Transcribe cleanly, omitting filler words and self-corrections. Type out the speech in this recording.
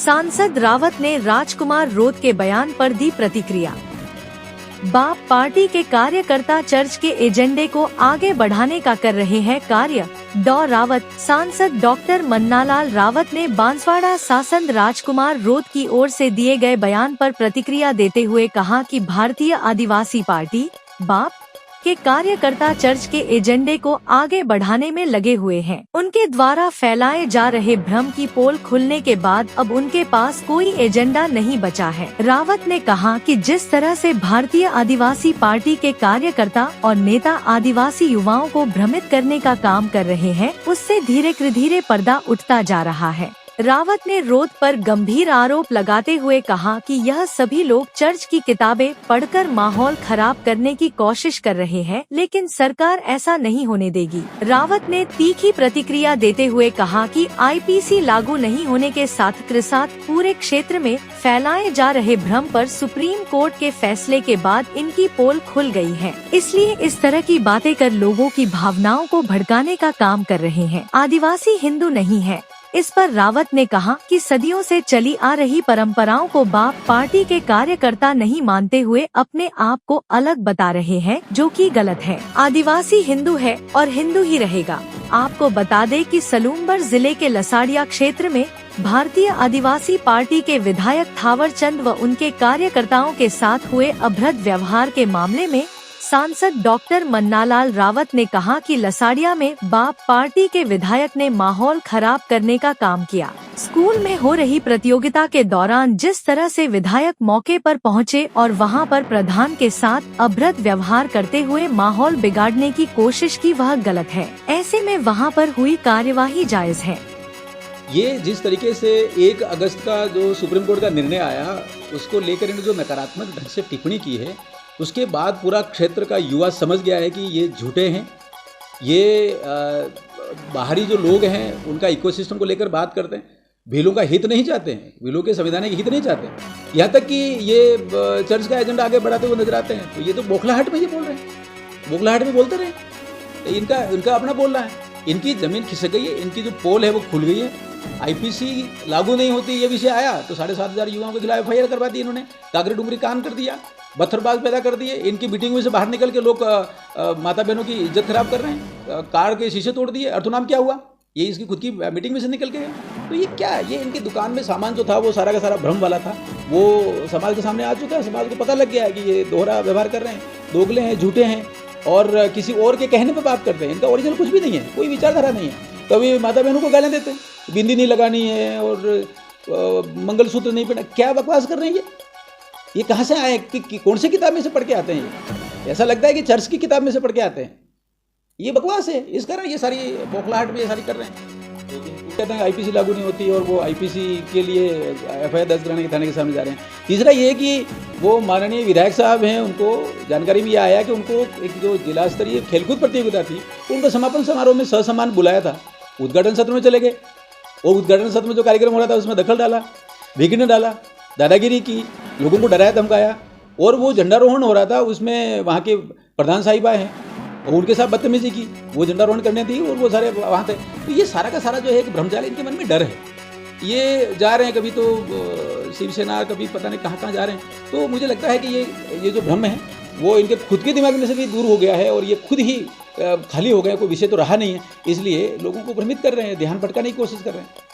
सांसद रावत ने राजकुमार रोत के बयान पर दी प्रतिक्रिया। बाप पार्टी के कार्यकर्ता चर्च के एजेंडे को आगे बढ़ाने का कर रहे हैं कार्य। डॉ रावत। सांसद डॉक्टर मन्नालाल रावत ने बांसवाड़ा सांसद राजकुमार रोत की ओर से दिए गए बयान पर प्रतिक्रिया देते हुए कहा कि भारतीय आदिवासी पार्टी बाप के कार्यकर्ता चर्च के एजेंडे को आगे बढ़ाने में लगे हुए हैं। उनके द्वारा फैलाए जा रहे भ्रम की पोल खुलने के बाद अब उनके पास कोई एजेंडा नहीं बचा है। रावत ने कहा कि जिस तरह से भारतीय आदिवासी पार्टी के कार्यकर्ता और नेता आदिवासी युवाओं को भ्रमित करने का काम कर रहे हैं, उससे धीरे धीरे पर्दा उठता जा रहा है। रावत ने रोत पर गंभीर आरोप लगाते हुए कहा कि यह सभी लोग चर्च की किताबें पढ़कर माहौल खराब करने की कोशिश कर रहे हैं, लेकिन सरकार ऐसा नहीं होने देगी। रावत ने तीखी प्रतिक्रिया देते हुए कहा कि आईपीसी लागू नहीं होने के साथ पूरे क्षेत्र में फैलाए जा रहे भ्रम पर सुप्रीम कोर्ट के फैसले के बाद इनकी पोल खुल गई है, इसलिए इस तरह की बातें कर लोगों की भावनाओं को भड़काने का काम कर रहे हैं। आदिवासी हिंदू नहीं है। इस पर रावत ने कहा कि सदियों से चली आ रही परंपराओं को बाप पार्टी के कार्यकर्ता नहीं मानते हुए अपने आप को अलग बता रहे हैं, जो कि गलत है। आदिवासी हिंदू है और हिंदू ही रहेगा। आपको बता दें कि सलूमबर जिले के लसाड़िया क्षेत्र में भारतीय आदिवासी पार्टी के विधायक थावर चंद व उनके कार्यकर्ताओं के साथ हुए अभद्र व्यवहार के मामले में सांसद डॉक्टर मन्नालाल रावत ने कहा कि लसाड़िया में बाप पार्टी के विधायक ने माहौल खराब करने का काम किया। स्कूल में हो रही प्रतियोगिता के दौरान जिस तरह से विधायक मौके पर पहुंचे और वहां पर प्रधान के साथ अभद्र व्यवहार करते हुए माहौल बिगाड़ने की कोशिश की, वह गलत है। ऐसे में वहां पर हुई कार्यवाही जायज है। ये जिस तरीके से 1 अगस्त का जो सुप्रीम कोर्ट का निर्णय आया, उसको लेकर इन्होंने जो नकारात्मक ढंग से टिप्पणी की है, उसके बाद पूरा क्षेत्र का युवा समझ गया है कि ये झूठे हैं। ये बाहरी जो लोग हैं उनका इकोसिस्टम को लेकर बात करते हैं, भीलों का हित नहीं चाहते हैं, भीलों के संवैधानिक हित नहीं चाहते हैं। यहाँ तक कि ये चर्च का एजेंडा आगे बढ़ाते हुए नजर आते हैं। तो ये तो बौखलाहट में ये बोल रहे हैं, बौखलाहट में बोलते रहे। इनका अपना बोलना है। इनकी जमीन खिसक गई है, इनकी जो पोल है वो खुल गई है। आईपीसी लागू नहीं होती ये विषय आया तो 7,500 युवाओं के खिलाफ FIR करवा दी इन्होंने, कागरी डुंगरी कान कर दिया, पत्थरबाज पैदा कर दिए। इनकी मीटिंग में से बाहर निकल के लोग माता बहनों की इज्जत खराब कर रहे हैं, कार के शीशे तोड़ दिए। और तो नाम क्या हुआ? ये इसकी खुद की मीटिंग में से निकल के गए। तो ये क्या है? ये इनकी दुकान में सामान जो था वो सारा का सारा भ्रम वाला था, वो समाज के सामने आ चुका है। समाज को पता लग गया है कि ये दोहरा व्यवहार कर रहे हैं, दोगले हैं, झूठे हैं और किसी और के कहने पर बात करते हैं। इनका ओरिजिनल कुछ भी नहीं है, कोई विचारधारा नहीं है। कभी माता बहनों को गालियाँ देते हैं, बिंदी नहीं लगानी है और मंगलसूत्र नहीं पहना। क्या बकवास कर रहे हैं ये कहाँ से आए? कि कौन सी किताब में से पढ़ के आते हैं? ये ऐसा लगता है कि चर्च की किताब में से पढ़ के आते हैं। ये बकवास है। इस कारण ये सारी बौखलाहट में ये सारी कर रहे हैं। कहते हैं आईपीसी लागू नहीं होती और वो आईपीसी के लिए FIR दर्ज कराने के थाने के सामने जा रहे हैं। तीसरा ये कि वो माननीय विधायक साहब हैं, उनको जानकारी में ये आया कि उनको एक जो जिला स्तरीय खेलकूद प्रतियोगिता थी तो उनको समापन समारोह में ससम्मान बुलाया था। उद्घाटन सत्र में चले गए और उद्घाटन सत्र में जो कार्यक्रम हो रहा था उसमें दखल डाला, विघ्न डाला, दादागिरी की, लोगों को डराया धमकाया। और वो झंडारोहण हो रहा था, उसमें वहाँ के प्रधान साहिबा हैं और उनके साथ बदतमीजी की, वो झंडारोहण करने थी और वो सारे वहाँ थे। तो ये सारा का सारा जो है एक भ्रमजाल, इनके मन में डर है। ये जा रहे हैं कभी तो शिवसेना, कभी पता नहीं कहाँ जा रहे हैं। तो मुझे लगता है कि ये जो भ्रम है वो इनके खुद के दिमाग में से भी दूर हो गया है और ये खुद ही खाली हो गए, कोई विषय तो रहा नहीं है, इसलिए लोगों को भ्रमित कर रहे हैं, ध्यान भटकाने की कोशिश कर रहे हैं।